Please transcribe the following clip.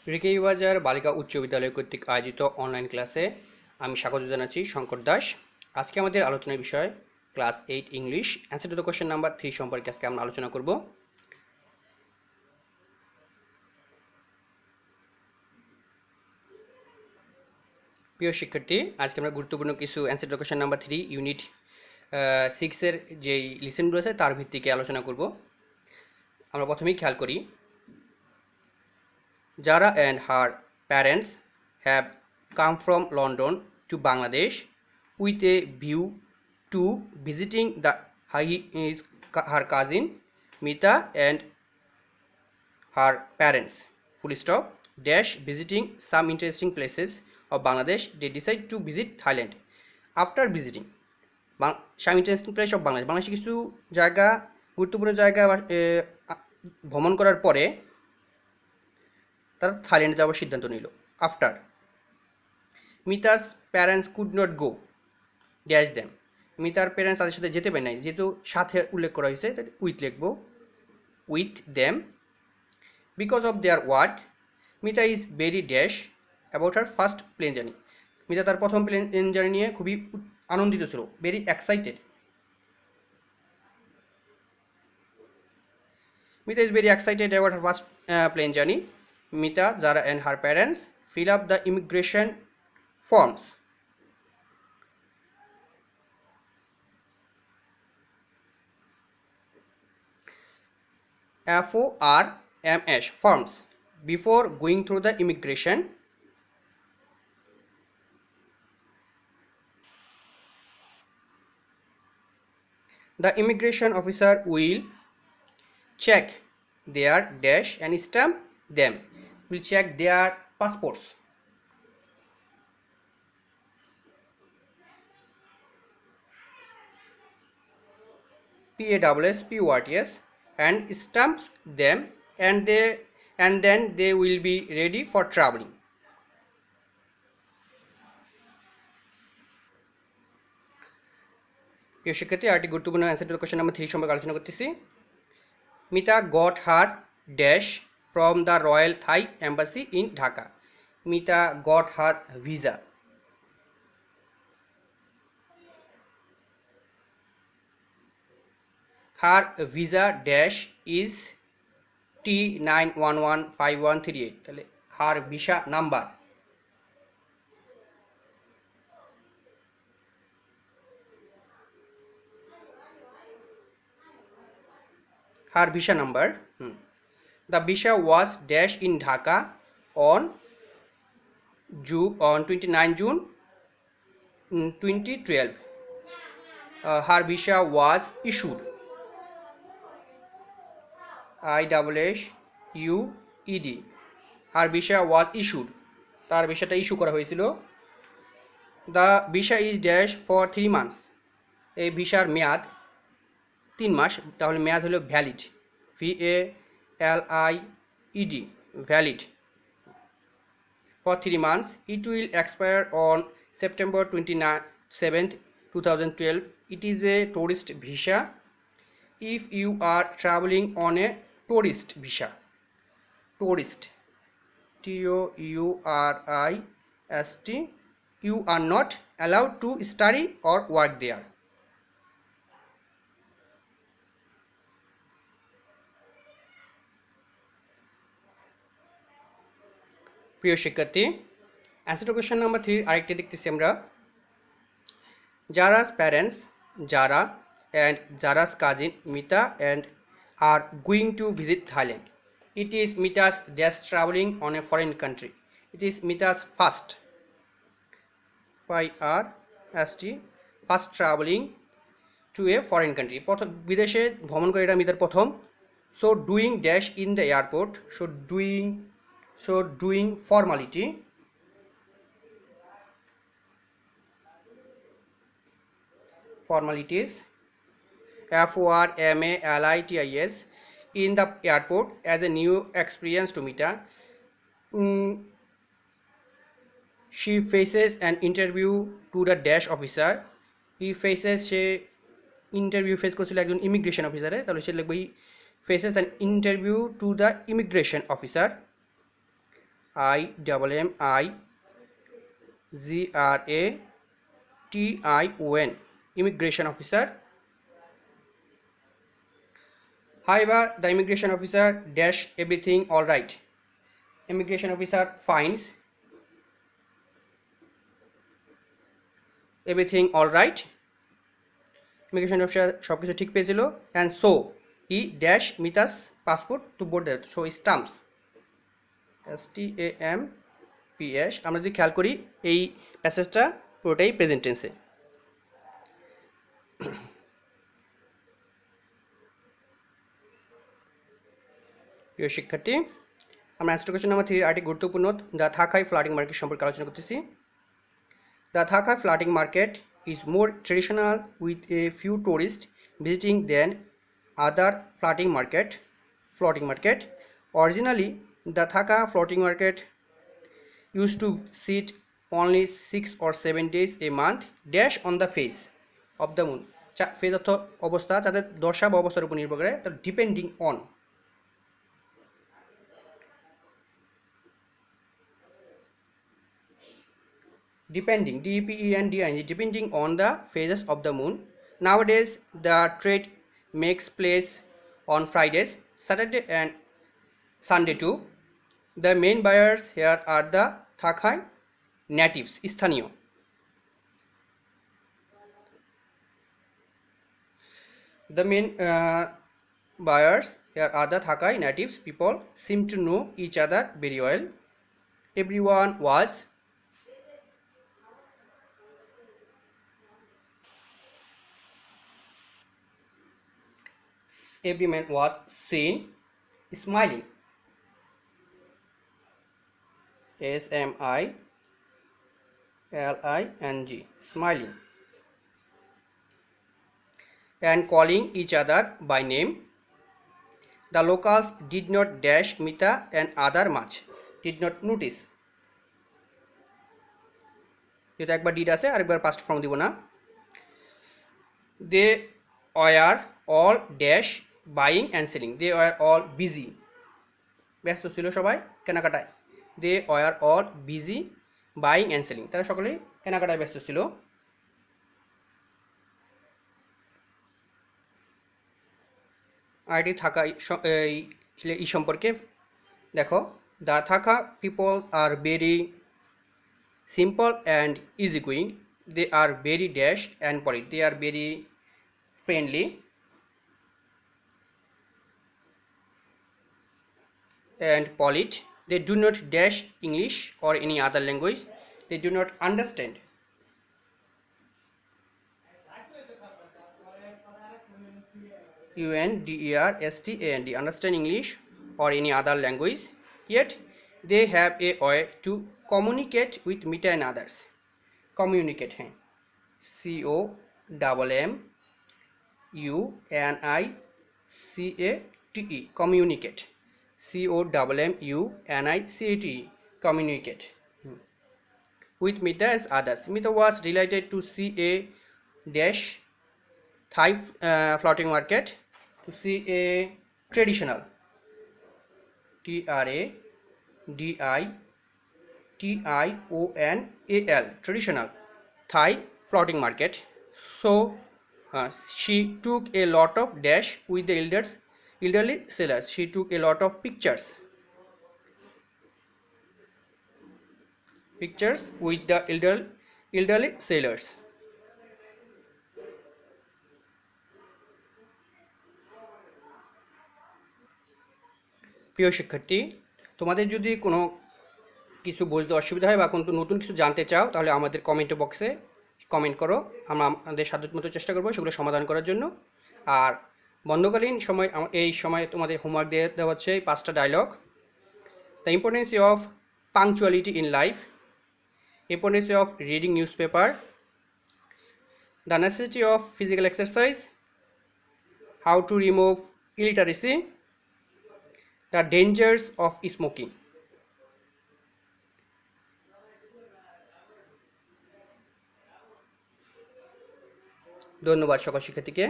রিকেইবাজার বালিকা উচ্চ বিদ্যালয় কর্তৃক আয়োজিত অনলাইন ক্লাসে আমি স্বাগত জানাচ্ছি শঙ্কর দাস। আজকে আমাদের আলোচনার বিষয় class 8 English answer to the question number 3 সম্পর্কে আজকে আমরা আলোচনা করব। প্রিয় শিক্ষার্থী, আজকে আমরা গুরুত্বপূর্ণ কিছু answer to the question number 3 unit 6 এর যেই লিসেনগুলো আছে তার ভিত্তিকে আলোচনা করব। আমরা প্রথমেই খেয়াল করি, Jara and her parents have come from London to Bangladesh with a view to visiting her cousin Mita and her parents. Full stop. Dash visiting some interesting places of Bangladesh. They decide to visit Thailand. After visiting some interesting place of Bangladesh, বাংলাদেশে কিছু জায়গা, গুরুত্বপূর্ণ জায়গা ভ্রমণ করার পরে তারা থাইল্যান্ডে যাওয়ার সিদ্ধান্ত নিল। After Mita's parents could not go dash them, মিতার প্যারেন্টস তাদের সাথে যেতে পারে নাই, যেহেতু সাথে উল্লেখ করা হয়েছে উইথ লিখবো, with them because of their work. Mita is very dash about her first plane journey, Mita তার প্রথম প্লেন জার্নি নিয়ে খুবই আনন্দিত ছিল, very excited. Mita is very excited about her first plane journey. Mita, Zara and her parents fill up the immigration forms. FORMS forms before going through the immigration. The immigration officer will check their dash and stamp them. Will check their passports. PASSPORTS and stamps them, and then they will be ready for traveling. প্রিয় শিক্ষার্থী, আরেকটি গুরুত্বপূর্ণ answer to the question number 3 সম্পর্কে আলোচনা করতেছি। Mita got her dash from the Royal Thai Embassy in Dhaka. Mita got her visa. Her visa dash is T9115138. তাহলে her visa number The visa was dash in Dhaka on 29 June 2012. Her visa was issued. ISSUED. Her visa was issued. তার ভিসাটা issue করা হয়েছিল। The visa is dash for 3 months. এই ভিসার মেয়াদ 3 মাস, তাহলে মেয়াদ হলো valid, VALID, valid for 3 months. It will expire on September 27th 2012. It is a tourist visa. If you are traveling on a tourist visa, tourist TOURIST, you are not allowed to study or work there. প্রিয় শিক্ষার্থী, answer two question number 3 আরেকটি দেখতেছি আমরা। Zara's parents Zara and Zara's cousin Mita and are going to visit Thailand. It is Mita's dash traveling on a foreign country. It is Mita's first first traveling to a foreign country. প্রথম বিদেশে ভ্রমণ করে এটা মিতার প্রথম. So doing dash in the airport. So doing formalities FORMALITIS in the airport as a new experience to Mita. She faces an interview to the dash officer. He faces say interview face করছিল একজন immigration অফিসারে, তাহলে সে লিখবে faces an interview to the immigration officer. IMMIGRATION, immigration officer. However, the immigration officer dash everything all right. Immigration officer finds everything all right. Immigration officer সব কিছু ঠিক পেয়েছিল, and so he dash Mita's passport to border, so stamps STAMPS. আমরা যদি খেয়াল করি এই প্যাসেজটা পুরোটাই প্রেজেন্ট টেন্সে। প্রিয় শিক্ষার্থী, আমরা অ্যান্সার কোয়েশ্চেন নাম্বার 3 আরেকটি গুরুত্বপূর্ণ দ্য থাকাই ফ্লাটিং মার্কেট সম্পর্কে আলোচনা করতেছি। The Dhaka floating market is more traditional with a few tourists visiting than other floating market. Originally, the Dhaka floating market used to sit only 6 or 7 days a month dash on the face of the moon. Face অর্থ অবস্থা যাদের দশা বা অবস্থার উপর নির্ভর করে, depending on. Depending, DEPENDING, depending on the phases of the moon. Nowadays, the trade makes place on Fridays, Saturday and Sunday too. The main buyers here are the Thakai natives, স্থানীয়। The main buyers here are the Thakai natives. People seem to know each other very well. Everyone every man was seen smiling, SMILING, smiling, and calling each other by name. The locals did not dash Mita and other much, did not notice. এটা একবার did আছে, আরেকবার past form দিব না। They were all dash buying and selling. They were all busy, ব্যস্ত ছিল সবাই কেনাকাটায়। They were all busy buying and selling, তারা সকলেই কেনাকাটায় ব্যস্ত ছিল। আইডি থাকা এই সম্পর্কে দেখো, the Thaka people are very simple and easygoing. They are very dash and polite. They are very friendly and polite. They do not dash English or any other language. They do not understand. UNDERSTAND, understand English or any other language. Yet they have a way to communicate with Mita and others. Communicate hai, COMMUNICATE, communicate, COMMUNICATE, communicate with Mita and others. Mita was related to see a dash Thai floating market, to see a traditional, TRADITIONAL, traditional Thai floating market. So she took a lot of dash with the elderly sellers. She took a lot of pictures with the elderly sellers. প্রিয় শিক্ষার্থী, তোমাদের যদি কোনো কিছু বুঝতে অসুবিধা হয় বা কোনো নতুন কিছু জানতে চাও, তাহলে আমাদের কমেন্ট বক্সে কমেন্ট করো। আমরা আমাদের সাধ্যমতো চেষ্টা করবো সেগুলো সমাধান করার জন্য। আর বন্ধকালীন সময় এই সময় তোমাদের হোমওয়ার্ক দিয়ে দেওয়া হচ্ছে 5টা dialogue. The importance of punctuality in life, importance of reading newspaper, the necessity of physical exercise, how to remove illiteracy, the dangers of smoking. ধন্যবাদ সকল শিক্ষার্থীকে।